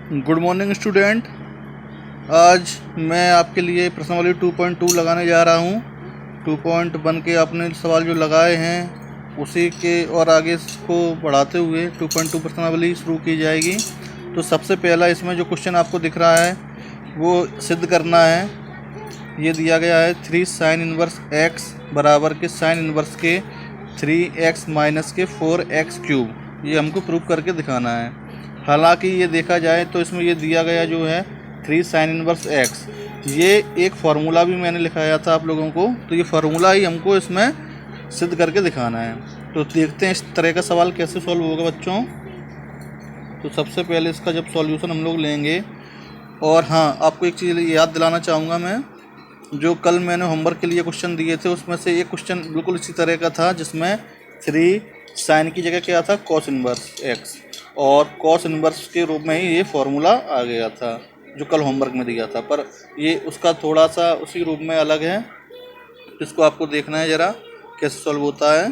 Good morning student. आज मैं आपके लिए प्रश्नावली 2.2 लगाने जा रहा हूँ। 2.1 के आपने सवाल जो लगाए हैं उसी के और आगे इसको बढ़ाते हुए 2.2 प्रश्नावली शुरू की जाएगी। तो सबसे पहला इसमें जो क्वेश्चन आपको दिख रहा है वो सिद्ध करना है। ये दिया गया है 3 साइन इनवर्स x बराबर के साइन इनवर्स के 3x माइनस के 4x क्यूब। ये हमको प्रूव करके दिखाना है। हालांकि ये देखा जाए तो इसमें ये दिया गया जो है 3 साइन इनवर्स x, ये एक फार्मूला भी मैंने लिखाया था आप लोगों को, तो ये फार्मूला ही हमको इसमें सिद्ध करके दिखाना है। तो देखते हैं इस तरह का सवाल कैसे सॉल्व होगा बच्चों। तो सबसे पहले इसका जब सॉल्यूशन हम लोग लेंगे, और हाँ आपको एक चीज़ याद दिलाना चाहूँगा मैं, जो कल मैंने होमवर्क के लिए क्वेश्चन दिए थे उसमें से एक क्वेश्चन बिल्कुल इसी तरह का था जिसमें 3 साइन की जगह क्या था कॉस इनवर्स x, और कॉस इनवर्स के रूप में ही ये फार्मूला आ गया था जो कल होमवर्क में दिया था, पर ये उसका थोड़ा सा उसी रूप में अलग है। इसको आपको देखना है ज़रा कैसे सॉल्व होता है।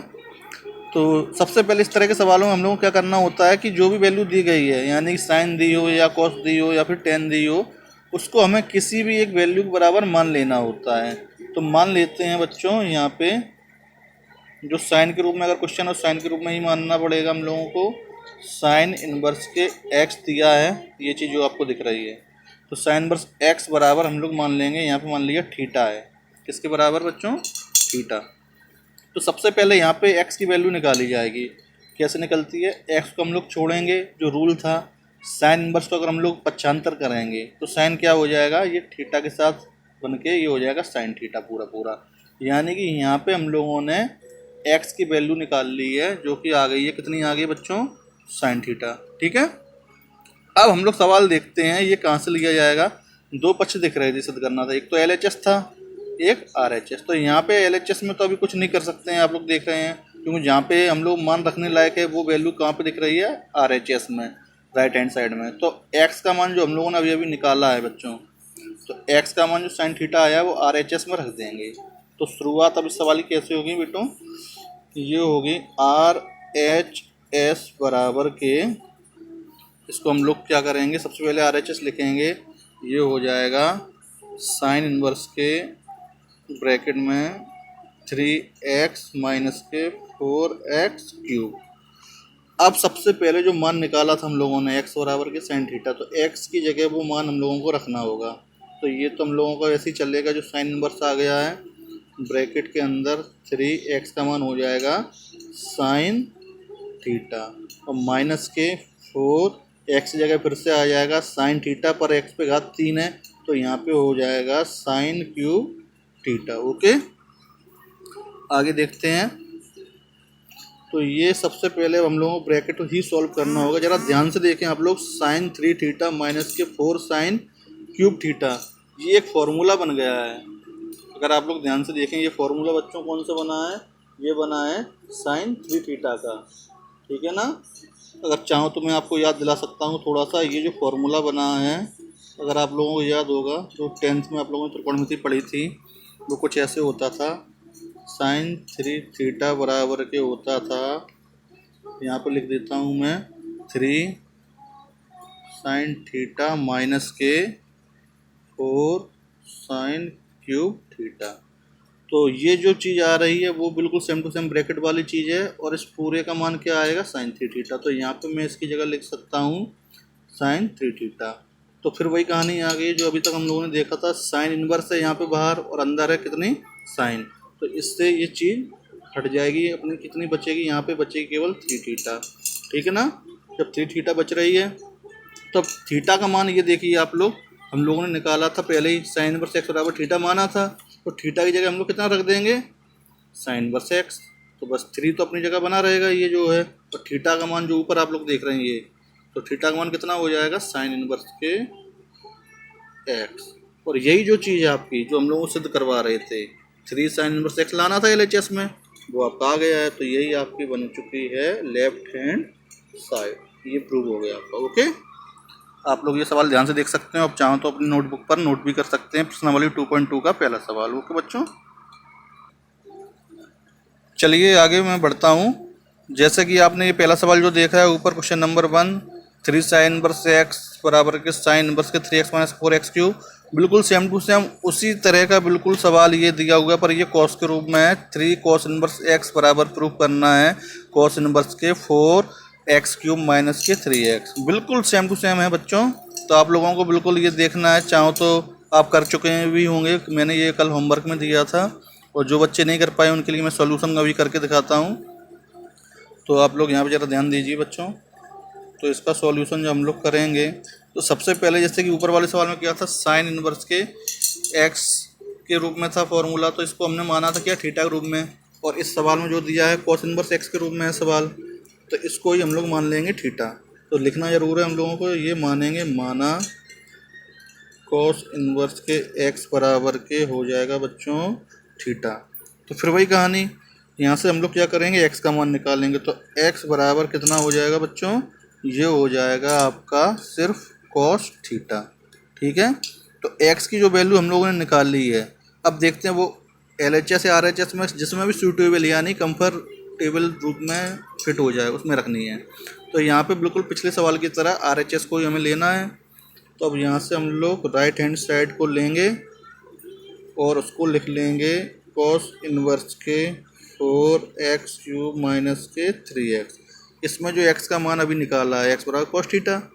तो सबसे पहले इस तरह के सवालों में हम लोगों को क्या करना होता है कि जो भी वैल्यू दी गई है, यानी साइन दी हो या कॉस दी हो या फिर टेन दी हो, उसको हमें किसी भी एक वैल्यू के बराबर मान लेना होता है। तो मान लेते हैं बच्चों यहाँ पे जो साइन के रूप में अगर क्वेश्चन हो साइन के रूप में ही मानना पड़ेगा हम लोगों को। साइन इनवर्स के x दिया है, ये चीज़ जो आपको दिख रही है, तो साइन इनवर्स x बराबर हम लोग मान लेंगे, यहाँ पे मान लिया थीटा है। किसके बराबर बच्चों? थीटा। तो सबसे पहले यहाँ पे x की वैल्यू निकाली जाएगी। कैसे निकलती है? x को हम लोग छोड़ेंगे, जो रूल था साइन इनवर्स को अगर हम लोग पक्षांतर करेंगे तो साइन क्या हो जाएगा, ये थीटा के साथ बन के ये हो जाएगा साइन थीटा पूरा पूरा। यानी कि यहाँ पे हम लोगों ने x की वैल्यू निकाल ली है, जो कि आ गई है, कितनी आ गई बच्चों? Sine theta. ठीक है, अब हम लोग सवाल देखते हैं ये कहाँ से लिया जाएगा। दो पक्ष दिख रहे थे सिद्ध करना था, एक तो LHS था, एक RHS। तो यहाँ पे LHS में तो अभी कुछ नहीं कर सकते हैं, आप लोग देख रहे हैं, क्योंकि जहाँ पे हम लोग मान रखने लायक है वो वैल्यू कहाँ पे दिख रही है? RHS में, राइट हैंड साइड में। तो x का मान जो हम लोगों ने अभी अभी निकाला है बच्चों, तो x का मान जो साइन थीटा आया वो RHS में रख देंगे। तो शुरुआत अब इस सवाल की कैसे होगी बेटों? ये होगी RHS बराबर के, इसको हम लोग क्या करेंगे, सबसे पहले RHS लिखेंगे, ये हो जाएगा साइन इनवर्स के ब्रैकेट में 3x माइनस के 4x क्यूब। अब सबसे पहले जो मान निकाला था हम लोगों ने x बराबर के साइन थीटा, तो x की जगह वो मान हम लोगों को रखना होगा। तो ये तो हम लोगों का वैसे ही चलेगा, जो साइन इनवर्स आ गया है ब्रैकेट के अंदर 3x का मान हो जाएगा साइन थीटा, और माइनस के 4x की जगह फिर से आ जाएगा साइन थीटा, पर x पे घात 3 है तो यहाँ पे हो जाएगा साइन क्यूब थीटा। ओके, आगे देखते हैं। तो ये सबसे पहले हम लोगों को ब्रैकेट ही सॉल्व करना होगा। ज़रा ध्यान से देखें आप लोग, साइन 3 थीटा माइनस के 4 साइन क्यूब थीटा, ये एक फार्मूला बन गया है। अगर आप लोग ध्यान से देखें, ये फार्मूला बच्चों कौन सा बना है? ये बना है साइन 3 थीटा का। ठीक है ना? अगर चाहो तो मैं आपको याद दिला सकता हूँ थोड़ा सा। ये जो फार्मूला बना है, अगर आप लोगों को याद होगा, जो 10th में आप लोगों ने त्रिकोणमिति पढ़ी थी, वो कुछ ऐसे होता था। साइन 3 थीटा बराबर के होता था, यहाँ पर लिख देता हूँ मैं, 3 साइन थीटा माइनस के 4 साइन क्यूब थीटा। तो ये जो चीज़ आ रही है वो बिल्कुल सेम टू सेम ब्रैकेट वाली चीज़ है, और इस पूरे का मान क्या आएगा? Sine 3 theta. तो यहाँ पे मैं इसकी जगह लिख सकता हूँ साइन 3 थीटा। तो फिर वही कहानी आ गई जो अभी तक हम लोगों ने देखा था, साइन इनवर्स है यहाँ पे बाहर और अंदर है कितनी? साइन। तो इससे ये चीज़ हट जाएगी, अपनी कितनी बचेगी? यहाँ पे बचेगी केवल 3 थीटा। ठीक है ना? जब 3 थीटा बच रही है तब थीटा का मान ये देखिए आप लोग, हम लोगों ने निकाला था पहले ही, साइन इनवर्स x बराबर थीटा माना था, तो थीटा की जगह हम लोग कितना रख देंगे? Sine inverse x। तो बस 3 तो अपनी जगह बना रहेगा ये जो है, और थीटा का मान जो ऊपर आप लोग देख रहे हैं ये, तो थीटा का मान कितना हो जाएगा? साइन इनवर्स के x। और यही जो चीज़ है आपकी जो हम लोगों को सिद्ध करवा रहे थे, 3 साइन इनवर्स x लाना था LHS में, वो आपका आ गया है। तो यही आपकी बन चुकी है लेफ्ट हैंड साइड, ये प्रूव हो गया आपका। ओके, आप लोग ये सवाल ध्यान से देख सकते हैं, आप चाहो तो अपनी नोटबुक पर नोट भी कर सकते हैं। प्रश्नावली 2.2 का पहला सवाल। ओके बच्चों, चलिए आगे मैं बढ़ता हूँ। जैसे कि आपने ये पहला सवाल जो देखा है ऊपर, question number 1, 3 sine inverse x बराबर के साइन इनवर्स के 3x माइनस 4x क्यूब। बिल्कुल सेम टू सेम उसी तरह का बिल्कुल सवाल ये दिया हुआ है, पर ये कॉस के रूप में है। 3 कॉस इनवर्स एक्स बराबर प्रूफ करना है कॉस इनवर्स के 4x क्यूब माइनस के 3x। बिल्कुल सेम टू सेम है बच्चों। तो आप लोगों को बिल्कुल ये देखना है, चाहो तो आप कर चुके हैं भी होंगे, मैंने ये कल होमवर्क में दिया था। और जो बच्चे नहीं कर पाए उनके लिए मैं सॉल्यूशन का भी करके दिखाता हूँ। तो आप लोग यहाँ पे ज़रा ध्यान दीजिए बच्चों। तो इसका सॉल्यूशन जो हम लोग करेंगे, तो सबसे पहले जैसे कि ऊपर वाले सवाल में क्या था, साइन इनवर्स के एक्स के रूप में था फॉर्मूला, तो इसको हमने माना था क्या थीटा के रूप में। और इस सवाल में जो दिया है कॉस इनवर्स एक्स के रूप में है सवाल, तो इसको ही हम लोग मान लेंगे थीटा। तो लिखना ज़रूर है हम लोगों को, ये मानेंगे, माना कॉस इनवर्स के एक्स बराबर के हो जाएगा बच्चों थीटा। तो फिर वही कहानी, यहाँ से हम लोग क्या करेंगे, एक्स का मान निकालेंगे। तो एक्स बराबर कितना हो जाएगा बच्चों, ये हो जाएगा आपका सिर्फ कॉस थीटा। ठीक है, तो एक्स की जो वैल्यू हम लोगों ने निकाल ली है, अब देखते हैं वो LHS या RHS में जिसमें भी सूटेबल यानी कंफर्टेबल रूप में फिट हो जाए उसमें रखनी है। तो यहाँ पे बिल्कुल पिछले सवाल की तरह RHS को ही हमें लेना है। तो अब यहाँ से हम लोग राइट हैंड साइड को लेंगे और उसको लिख लेंगे कॉस इनवर्स के 4x क्यूब माइनस के 3x। इसमें जो x का मान अभी निकाला है x बराबर कॉस थीटा,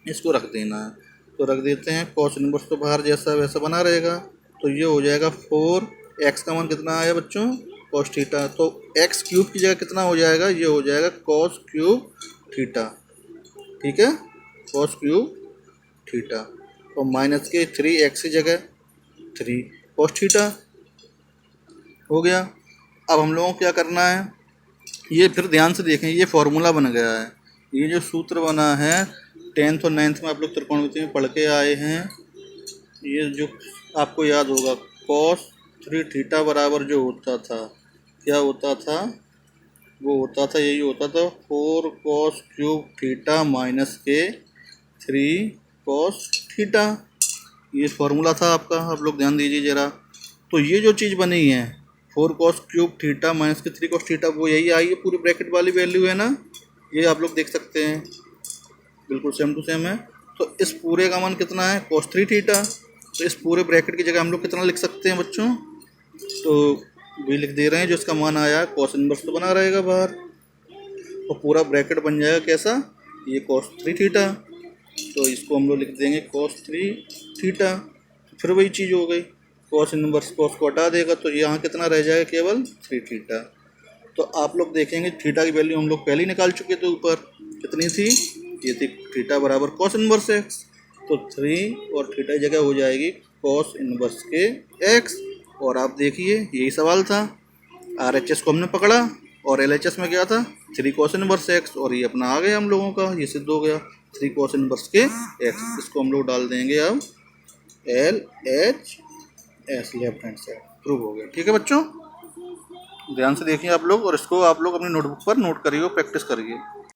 इसको रख देना है। तो रख देते हैं, कॉस इनवर्स तो बाहर जैसा वैसा बना रहेगा। तो ये हो जाएगा 4x का मान कितना आया बच्चों, कॉस थीटा। तो x क्यूब की जगह कितना हो जाएगा, ये हो जाएगा कॉस क्यूब थीटा। ठीक है, कॉस क्यूब थीटा। और माइनस के 3x की जगह 3 कॉस थीटा हो गया। अब हम लोगों को क्या करना है, ये फिर ध्यान से देखें, ये फॉर्मूला बन गया है। ये जो सूत्र बना है 10th और 9th में आप लोग त्रिकोणमिति में पढ़ के आए हैं, ये जो आपको याद होगा, कॉस 3 थीटा बराबर जो होता था, क्या होता था, वो होता था, यही होता था 4 कॉस क्यूब थीटा माइनस के 3 कॉस थीटा। ये फॉर्मूला था आपका, आप लोग ध्यान दीजिए ज़रा। तो ये जो चीज़ बनी है 4 कॉस क्यूब थीटा माइनस के 3 कॉस थीटा, वो यही आई है, पूरी ब्रैकेट वाली वैल्यू है ना, ये आप लोग देख सकते हैं, बिल्कुल सेम टू सेम है। तो इस पूरे का मान कितना है, cos 3 थीटा। तो इस पूरे ब्रैकेट की जगह हम लोग कितना लिख सकते हैं बच्चों, तो वही लिख दे रहे हैं जो इसका मान आया है, cos इनवर्स तो बना रहेगा बाहर, और पूरा ब्रैकेट बन जाएगा कैसा, ये cos 3 थीटा। तो इसको हम लोग लिख देंगे cos 3 थीटा। फिर वही चीज़ हो गई, cos इनवर्स cos को हटा देगा, तो यहाँ कितना रह जाएगा, केवल 3 थीटा। तो आप लोग देखेंगे थीटा की वैल्यू हम लोग पहले ही निकाल चुके थे, ऊपर कितनी थी, ये थी थीटा बराबर कॉस इनवर्स एक्स। तो 3 और थीटा की जगह हो जाएगी कॉस इनवर्स के एक्स। और आप देखिए यही सवाल था, RHS को हमने पकड़ा और LHS में क्या था 3 कॉस इनवर्स एक्स, और ये अपना आ गया हम लोगों का, ये सिद्ध हो गया 3 कॉस इनवर्स के एक्स। इसको हम लोग डाल देंगे अब LHS left hand side, prove हो गया। ठीक है बच्चों, ध्यान से देखिए आप लोग, और इसको आप लोग अपनी नोटबुक पर नोट करिए और प्रैक्टिस करिए।